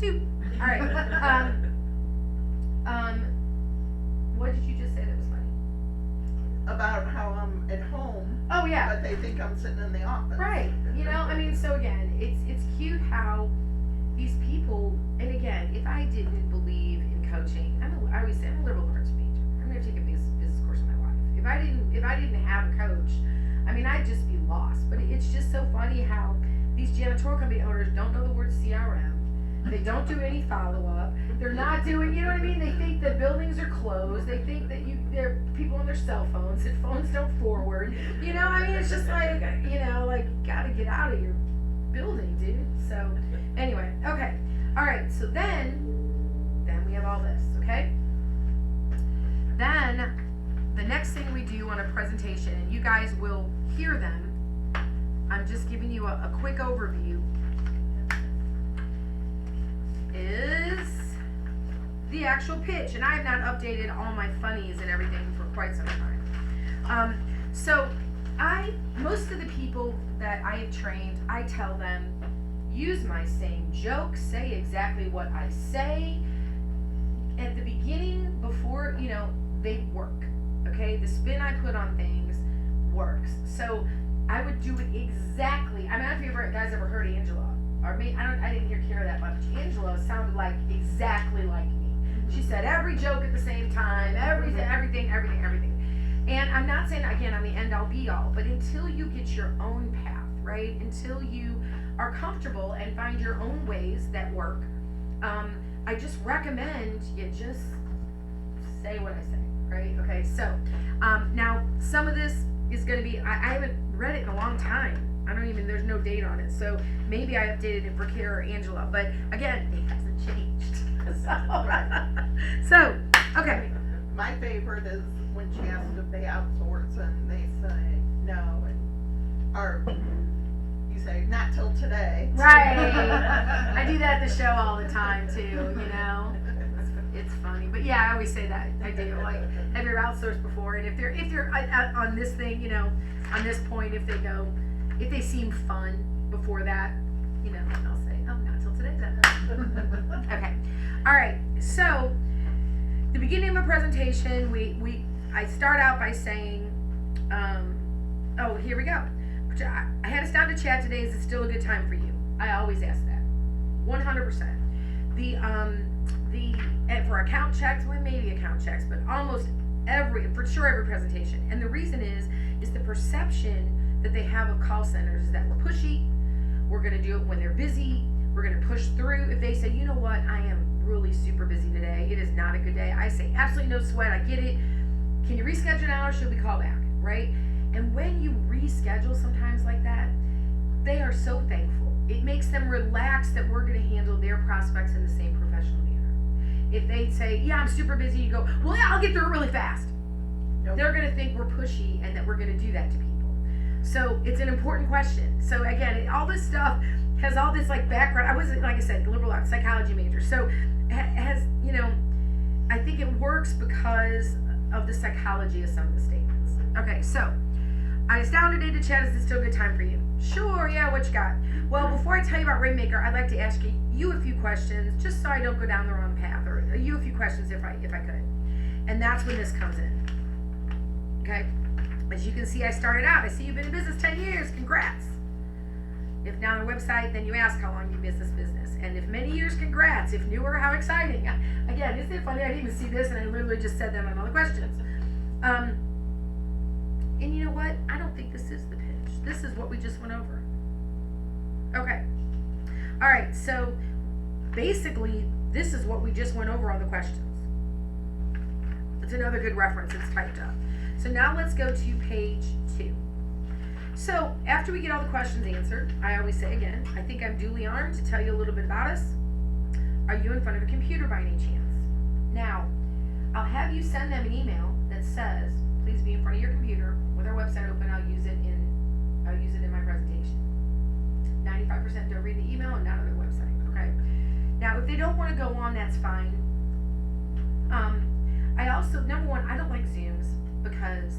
2. All right. What did you just say that was funny? About how I'm at home, Oh yeah. but they think I'm sitting in the office. Right. You know, I mean, so again, it's cute how these people, and again, if I didn't believe in coaching, I always say I'm a liberal arts major. I'm going to take a business course in my life. If I didn't have a coach, I mean, I'd just be lost. But it's just so funny how these janitorial company owners don't know the word CRM. They don't do any follow up. They're not doing, you know what I mean? They think that buildings are closed. They think that they're people on their cell phones. That phones don't forward. You know, I mean, it's just like, you know, like gotta get out of your building, dude. So anyway, okay, all right. So then we have all this, okay? Then the next thing we do on a presentation, and you guys will hear them. I'm just giving you a quick overview. Is the actual pitch, and I have not updated all my funnies and everything for quite some time. So most of the people that I have trained, I tell them, use my same jokes, say exactly what I say at the beginning before, you know, they work. Okay, the spin I put on things works. So I would do it exactly. I mean, I don't know if you guys ever heard Angela. Or me, I didn't hear Kara that much. Angela sounded like exactly like me. She said every joke at the same time, everything. And I'm not saying, again, I'm the end all be all, but until you get your own path, right? Until you are comfortable and find your own ways that work, I just recommend you just say what I say, right? Okay, so now some of this is going to be, I haven't read it in a long time. There's no date on it, so maybe I updated it for Kara or Angela, but again, it hasn't changed. So, okay. My favorite is when she asks if they outsource and they say no, or you say not till today. Right. I do that at the show all the time too, you know. It's funny, but yeah, I always say that. I do. Like, have you ever outsourced before? And if they're on this thing, you know, on this point, if they seem fun before that, you know, I'll say, oh, not till today then. Okay. All right. So, the beginning of a presentation, I start out by saying, oh, here we go. I had us down to chat today. Is it still a good time for you? I always ask that. 100%. And for account checks, well, maybe account checks, but almost every presentation. And the reason is the perception that they have of call centers is that we're pushy, we're going to do it when they're busy, we're going to push through. If they say, you know what, I am really super busy today, it is not a good day, I say, absolutely no sweat, I get it, can you reschedule an hour, should we call back, right? And when you reschedule sometimes like that, they are so thankful. It makes them relax that we're going to handle their prospects in the same professional manner. If they say, yeah, I'm super busy, you go, well, yeah, I'll get through it really fast. Nope. They're going to think we're pushy and that we're going to do that to people. So it's an important question. So again, all this stuff has all this like background. I wasn't, like I said, liberal arts psychology major. So has, you know, I think it works because of the psychology of some of the statements. Okay, so I was down today to chat. Is this still a good time for you? Sure, yeah, what you got? Well, before I tell you about Rainmaker, I'd like to ask you a few questions, just so I don't go down the wrong path, or you a few questions if I could. And that's when this comes in. Okay? As you can see, I started out. I see you've been in business 10 years. Congrats. If now on the website, then you ask how long you've been in this business. And if many years, congrats. If newer, how exciting. Again, isn't it funny? I didn't even see this, and I literally just said that on all the questions. And you know what? I don't think this is the pitch. This is what we just went over. Okay. All right. So basically, this is what we just went over on the questions. It's another good reference. It's typed up. So now let's go to page 2. So after we get all the questions answered, I always say again, I think I'm duly armed to tell you a little bit about us. Are you in front of a computer by any chance? Now, I'll have you send them an email that says, please be in front of your computer with our website open. I'll use it in my presentation. 95% don't read the email and not on their website. Okay. Now, if they don't want to go on, that's fine. I also, number one, I don't like Zooms because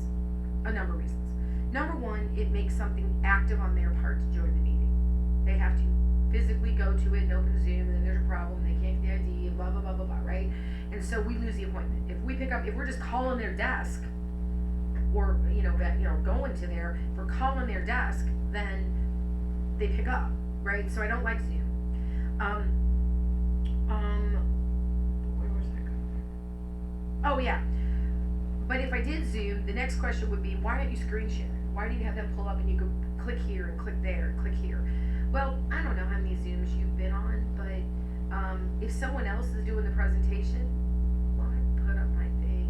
a number of reasons. Number one, it makes something active on their part to join the meeting. They have to physically go to it and open Zoom, and then there's a problem, they and blah, blah, blah, blah, blah, right? And so we lose the appointment. If we're just calling their desk, or, going to if we're calling their desk, then they pick up, right? So I don't like Zoom. Where was I going? Oh, yeah. But if I did Zoom, the next question would be, why aren't you screen sharing? Why do you have them pull up and you go click here and click there and click here? Well, I don't know how many Zooms you've been on, but if someone else is doing the presentation, well, I put up my thing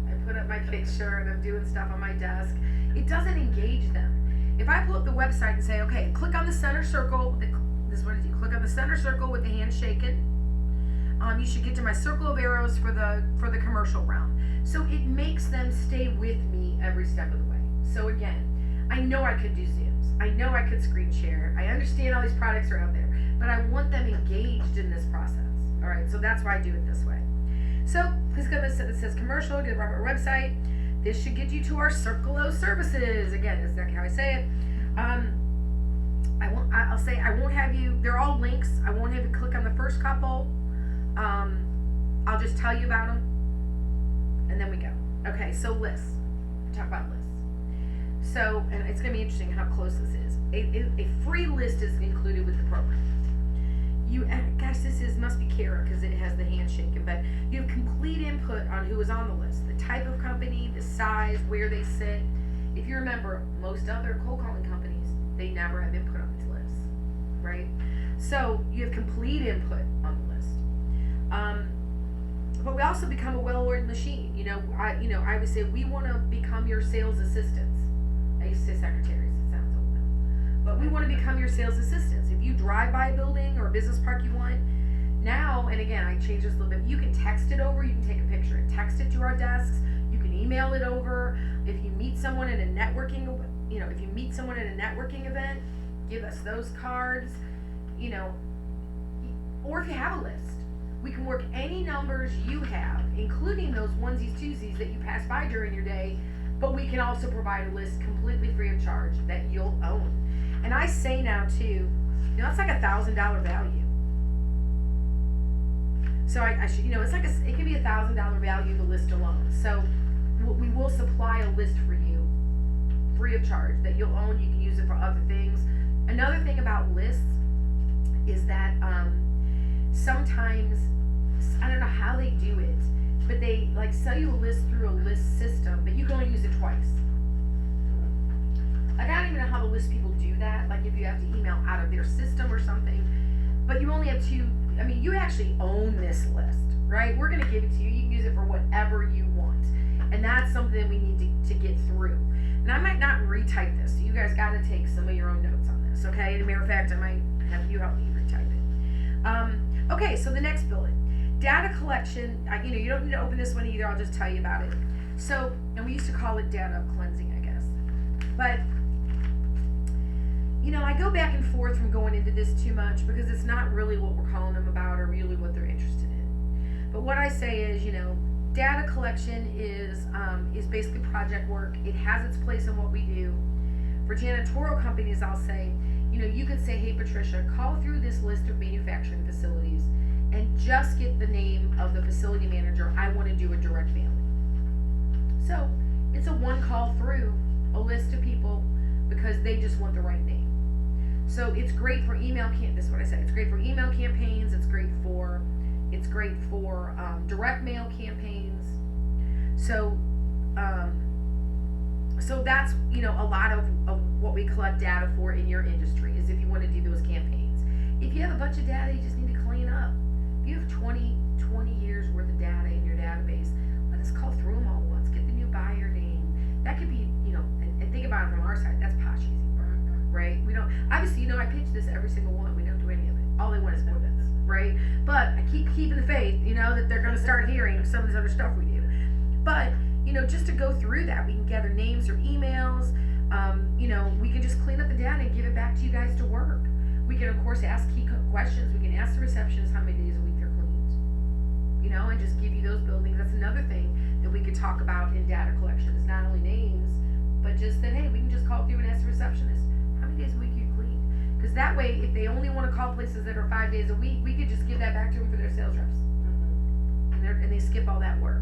and I put up my picture and I'm doing stuff on my desk. It doesn't engage them. If I pull up the website and say, okay, click on the center circle, this is what I do. Click on the center circle with the hand shaken. You should get to my circle of arrows for the commercial realm. So it makes them stay with me every step of the way. So again, I know I could do Zooms. I know I could screen share. I understand all these products are out there, but I want them engaged in this process. All right, so that's why I do it this way. So please go to this. It says commercial. Go to our website. This should get you to our Circle O services. Again, that's exactly how I say it. I'll say I won't have you. They're all links. I won't have you click on the first couple. I'll just tell you about them, and then we go. Okay, so lists. Talk about lists. So, and it's going to be interesting how close this is. A free list is included with the program. This must be Kara because it has the handshaking, but you have complete input on who is on the list, the type of company, the size, where they sit. If you remember, most other cold calling companies, they never have input on these lists, right? So you have complete input on the list. But we also become a well-oiled machine. I would say we want to become your sales assistants. I used to say secretaries. It sounds old now. But we want to become your sales assistants. If you drive by a building or a business park you want, now, and again, I changed this a little bit. You can text it over. You can take a picture and text it to our desks. You can email it over. If you meet someone at a networking, event, give us those cards. Or if you have a list. We can work any numbers you have, including those onesies, twosies that you pass by during your day, but we can also provide a list completely free of charge that you'll own. And I say now too, that's like $1,000 value. So I should, it can be $1,000 value, the list alone. So we will supply a list for you, free of charge, that you'll own. You can use it for other things. Another thing about lists is that, sometimes, I don't know how they do it, but they sell you a list through a list system, but you can only use it twice. I don't even know how the list people do that, if you have to email out of their system or something, but you only have two. You actually own this list, right? We're going to give it to you. You can use it for whatever you want, and that's something we need to get through. And I might not retype this, so you guys got to take some of your own notes on this, okay? As a matter of fact, I might have you help me retype it. Okay, so the next bullet, data collection. You don't need to open this one either. I'll just tell you about it. So, and we used to call it data cleansing, I guess. But, I go back and forth from going into this too much because it's not really what we're calling them about or really what they're interested in. But what I say is, data collection is basically project work. It has its place in what we do. For janitorial companies, I'll say, you could say, hey, Patricia, call through this list of manufacturing facilities and just get the name of the facility manager. I want to do a direct mailing. So it's a one call through a list of people because they just want the right name. So it's great for email this is what I said. It's great for email campaigns. It's great for direct mail campaigns. So that's a lot of what we collect data for in your industry is if you want to do those campaigns. If you have a bunch of data you just need to clean up. If you have 20 years worth of data in your database, let us call through them all once. Get the new buyer name. That could be, and think about it from our side. That's posh easy work, right? We don't, obviously, I pitch this every single one. We don't do any of it. All they want is more bits, right? But I keep keeping the faith, that they're going to start hearing some of this other stuff we do. But, just to go through that, we can gather names or emails. We can just clean up the data and give it back to you guys to work. We can, of course, ask key questions. We can ask the receptionist how many days a week they're cleaned, and just give you those buildings. That's another thing that we could talk about in data collection. It's not only names, but just that, hey, we can just call through and ask the receptionist how many days a week you cleaned. Cause that way, if they only wanna call places that are 5 days a week, we could just give that back to them for their sales reps. And they skip all that work.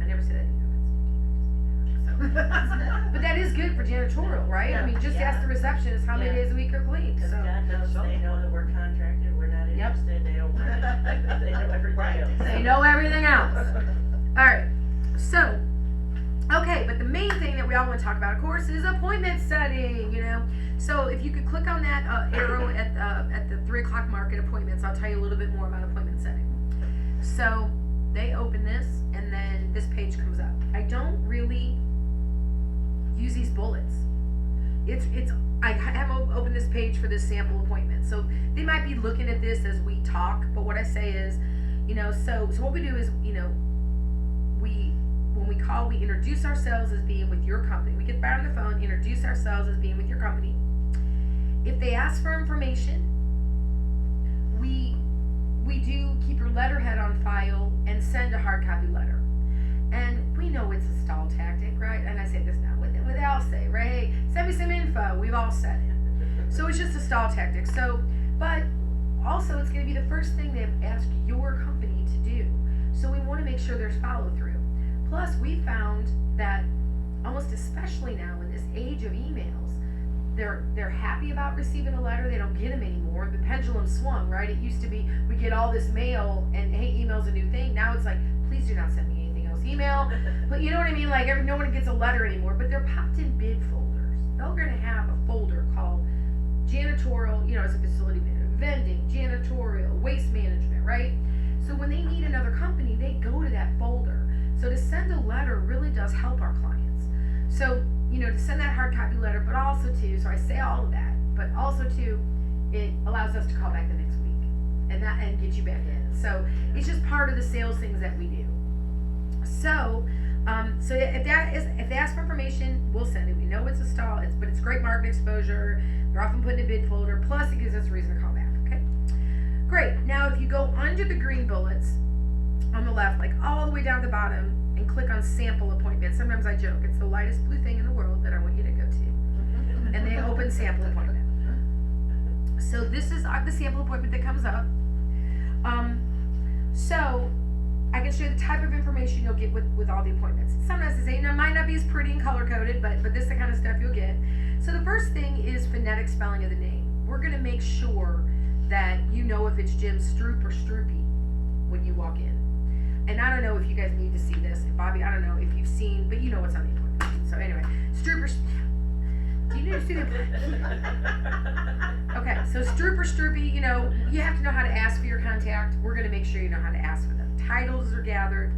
I never said that either. But that is good for janitorial, right? I mean, just ask the receptionist how many Yeah. days a week are cleaned, Cause so. God knows they know that we're contracted, we're not Yep. interested, they don't want it, they know everything Right. else. They know everything else. Alright, so, okay, but the main thing that we all wanna talk about, of course, is appointment setting, you know? So if you could click on that arrow at the 3 o'clock mark at appointments, I'll tell you a little bit more about appointment setting. So, they open this, and then this page comes up. I don't really use these bullets. I have opened this page for this sample appointment. So they might be looking at this as we talk, but what I say is, you know, so what we do is, you know, when we call, we introduce ourselves as being with your company. We get back on the phone, introduce ourselves as being with your company. If they ask for information, we do keep your letterhead on file and send a hard copy letter. And we know it's a stall tactic, right? And I say this now with I'll say, right? Hey, send me some info. We've all said it. So it's just a stall tactic. So, but also it's going to be the first thing they've asked your company to do. So we want to make sure there's follow through. Plus, we found that almost especially now in this age of emails, they're happy about receiving a letter. They don't get them anymore. The pendulum swung, right? It used to be we get all this mail and hey, email's a new thing. Now it's like, please do not send me anything else. Email, but you know what I mean? Like no one gets a letter anymore. But they're popped in bid folders. They're going to have a folder called janitorial, you know, as a facility manager, vending, janitorial, waste management, right? So when they need another company, they go to that folder. So to send a letter really does help our clients. So, you know, to send that hard copy letter, but also too, so I say all of that, but also too, it allows us to call back the next week and get you back in. So it's just part of the sales things that we do. So, if they ask for information, we'll send it. We know it's a stall, but it's great market exposure. They're often put in a bid folder. Plus, it gives us a reason to call back. Okay, great. Now, if you go under the green bullets on the left, like all the way down to the bottom, and click on sample appointment. Sometimes I joke it's the lightest blue thing in the world that I want you to go to, and they open sample appointment. So this is the sample appointment that comes up. So I can show you the type of information you'll get with all the appointments. Sometimes they say, you know, it might not be as pretty and color coded, but this is the kind of stuff you'll get. So the first thing is phonetic spelling of the name. We're gonna make sure that you know if it's Jim Stroop or Stroopy when you walk in. And I don't know if you guys need to see this, Bobby. I don't know if you've seen, but you know what's on the appointment sheet. So anyway, Stroop or do you need to see the? Okay, so Stroop or Stroopy, you know, you have to know how to ask for your contact. We're going to make sure you know how to ask for them. Titles are gathered.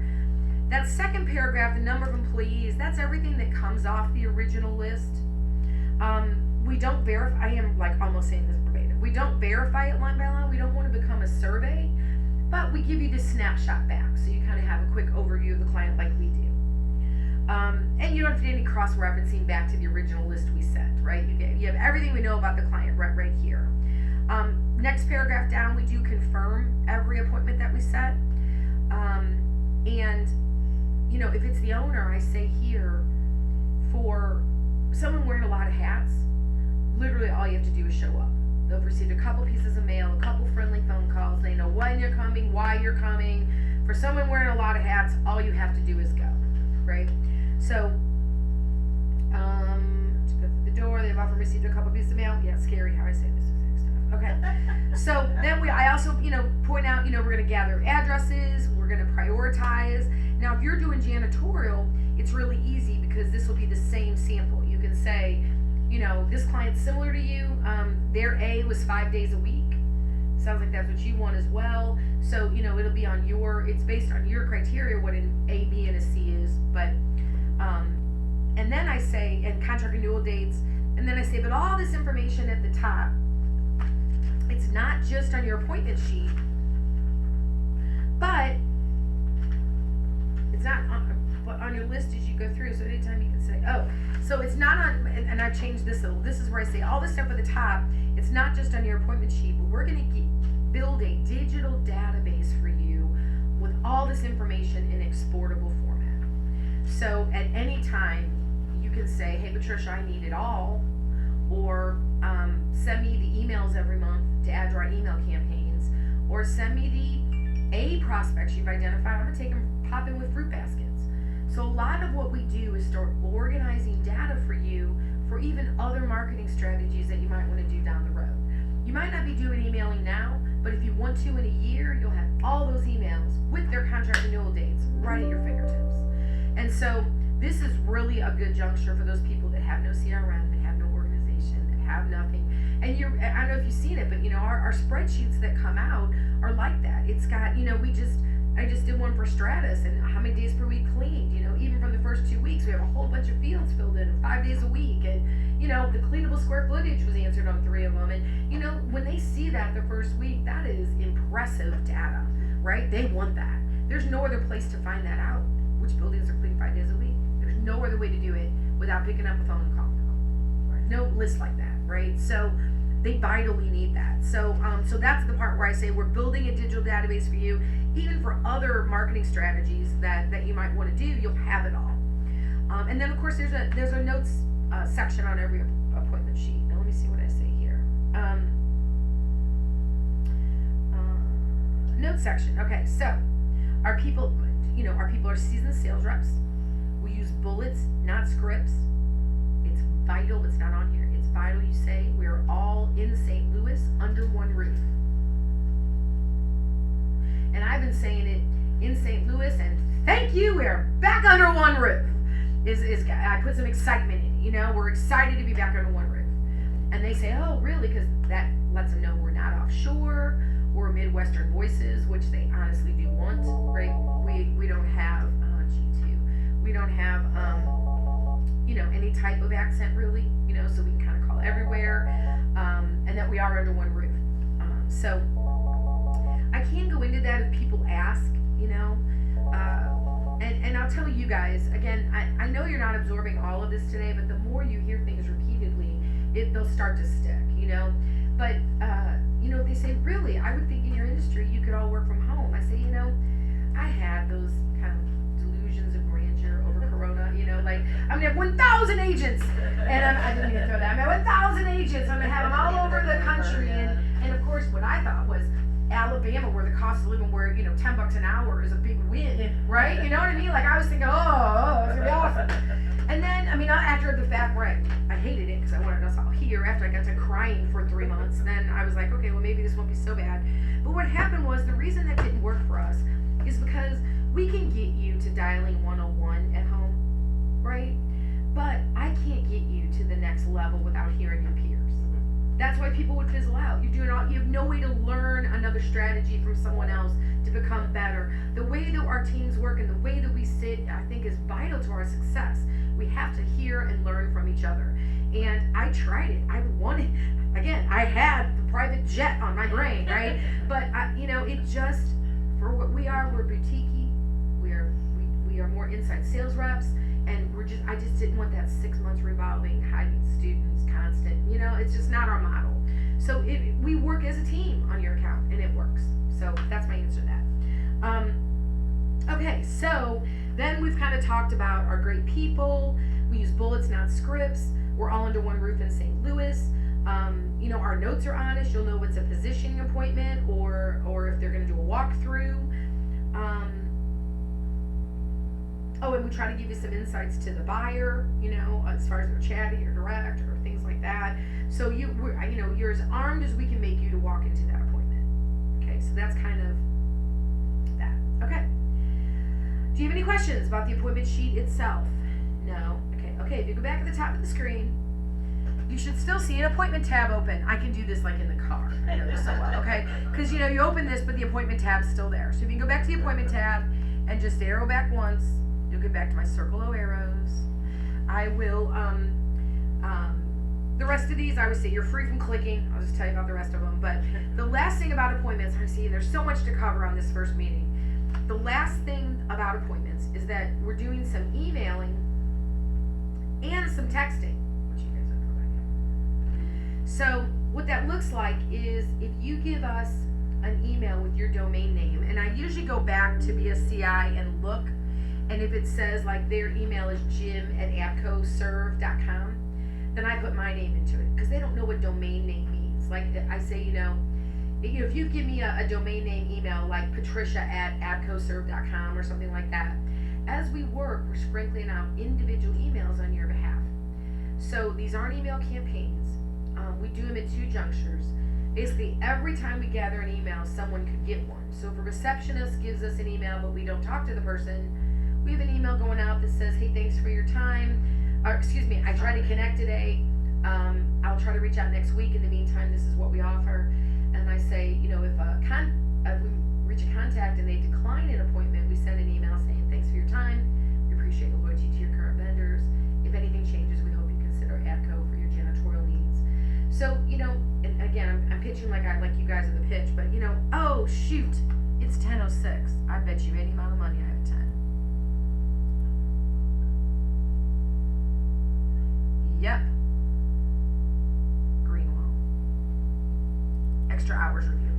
That second paragraph, the number of employees, that's everything that comes off the original list. We don't verify, I am like almost saying this verbatim. We don't verify it line by line. We don't want to become a survey, but we give you this snapshot back so you kind of have a quick overview of the client like we do. And you don't have to do any cross-referencing back to the original list we sent, right? You have everything we know about the client right here. Next paragraph down, we do confirm every appointment that we set. And, you know, if it's the owner, I say here, for someone wearing a lot of hats, literally all you have to do is show up. They've received a couple pieces of mail, a couple friendly phone calls. They know when you're coming, why you're coming. For someone wearing a lot of hats, all you have to do is go, right? So, to go through the door, they've often received a couple pieces of mail. Yeah, scary how I say this exact stuff. Okay. So then I also, you know, point out, you know, we're going to gather addresses. We're going to prioritize. Now, if you're doing janitorial, it's really easy because this will be the same sample. You can say, you know, this client's similar to you. Their A was 5 days a week. Sounds like that's what you want as well. So, you know, it'll be on it's based on your criteria what an A, B, and a C is. But, and then I say, and contract renewal dates, and then I say, but all this information at the top, it's not just on your appointment sheet, but it's not on your list as you go through. So anytime you can say, oh, so it's not on, and I've changed this a little. This is where I say all this stuff at the top, it's not just on your appointment sheet, but we're going to build a digital database for you with all this information in exportable format. So at any time, you can say, hey, Patricia, I need it all. or send me the emails every month to add to our email campaigns, or send me the prospects you've identified. I'm gonna take them, pop in with fruit baskets. So a lot of what we do is start organizing data for you for even other marketing strategies that you might want to do down the road. You might not be doing emailing now, but if you want to in a year, you'll have all those emails with their contract renewal dates right at your fingertips. And so this is really a good juncture for those people that have no CRM, that have no organization, that have nothing. And I don't know if you've seen it, but our spreadsheets that come out are like that. It's got, I just did one for Stratus and how many days per week cleaned, even from the first 2 weeks, we have a whole bunch of fields filled in 5 days a week. And, the cleanable square footage was answered on 3 of them. And, when they see that the first week, that is impressive data, right? They want that. There's no other place to find that out, which buildings are cleaned 5 days a week. There's no other way to do it without picking up a phone and calling. No list like that, right? So they vitally need that. So that's the part where I say we're building a digital database for you, even for other marketing strategies that you might want to do. You'll have it all. And then of course there's a notes section on every appointment sheet. Now let me see what I say here. Notes section. Okay, so our people are seasoned sales reps. We use bullets, not scripts. It's vital. It's not on here. It's vital you say we're all in St. Louis under one roof. And I've been saying it in St. Louis, and thank you, we're back under one roof. I put some excitement in it, we're excited to be back under one roof. And they say, oh, really? Because that lets them know we're not offshore, we're Midwestern voices, which they honestly do want, right? We don't have, G2, we don't have, any type of accent really, so we can kind of call everywhere, and that we are under one roof. So I can go into that if people ask, and I'll tell you guys, again, I know you're not absorbing all of this today, but the more you hear things repeatedly, they'll start to stick, But, they say, really, I would think in your industry you could all work from home. I say, I had those kind of delusions of grandeur over Corona, like, I'm gonna have 1,000 agents, and I didn't even throw that, I'm gonna have 1,000 agents, I'm gonna have them all over the country, and of course, what I thought was, Alabama, where the cost of living, where $10 an hour is a big win, right? You know what I mean? Like I was thinking, oh, it's gonna be awesome. And then, after the fact where I hated it because I wanted us all here. After I got to crying for 3 months, then I was like, okay, well maybe this won't be so bad. But what happened was the reason that didn't work for us is because we can get you to dialing 101 at home, right? But I can't get you to the next level without hearing your peers. That's why people would fizzle out. You have no way to learn another strategy from someone else to become better. The way that our teams work and the way that we sit, I think, is vital to our success. We have to hear and learn from each other. And I tried it. I wanted, again, I had the private jet on my brain, right? But it just, for what we are, we're boutique-y. We are more inside sales reps. And I just didn't want that 6 months revolving, hiring students, constant, it's just not our model. So we work as a team on your account and it works. So that's my answer to that. Okay, so then we've kind of talked about our great people. We use bullets, not scripts. We're all under one roof in St. Louis. Our notes are honest. You'll know what's a positioning appointment or if they're going to do a walkthrough. And we try to give you some insights to the buyer, as far as they're chatty or direct or things like that. So you're as armed as we can make you to walk into that appointment. Okay, so that's kind of that. Okay. Do you have any questions about the appointment sheet itself? No? Okay, if you go back at the top of the screen, you should still see an appointment tab open. I can do this like in the car. I know this so well, okay? Because you open this, but the appointment tab's still there. So if you can go back to the appointment tab and just arrow back once, you'll get back to my circle of arrows. I will, the rest of these, I would say you're free from clicking. I'll just tell you about the rest of them. But the last thing about appointments, I see there's so much to cover on this first meeting. The last thing about appointments is that we're doing some emailing and some texting, which you guys don't know about yet. So what that looks like is if you give us an email with your domain name, and I usually go back to BSCI and look, and if it says like their email is jim@abcoserve.com, then I put my name into it, because they don't know what domain name means. Like I say, if you give me a domain name email like patricia@abcoserve.com or something like that, as we work, we're sprinkling out individual emails on your behalf. So these aren't email campaigns. We do them at two junctures. Basically, every time we gather an email, someone could get one. So if a receptionist gives us an email but we don't talk to the person, we have an email going out that says, hey, thanks for your time. Or, excuse me, I tried to connect today. I'll try to reach out next week. In the meantime, this is what we offer. And I say, if we reach a contact and they decline an appointment, we send an email saying, thanks for your time. We appreciate your loyalty to your current vendors. If anything changes, we hope you consider ABCO for your janitorial needs. So, and again, I'm pitching like you guys are the pitch, but oh shoot, it's 10:06. I bet you any amount of money I have 10. Yep. Greenwell. Extra hours review.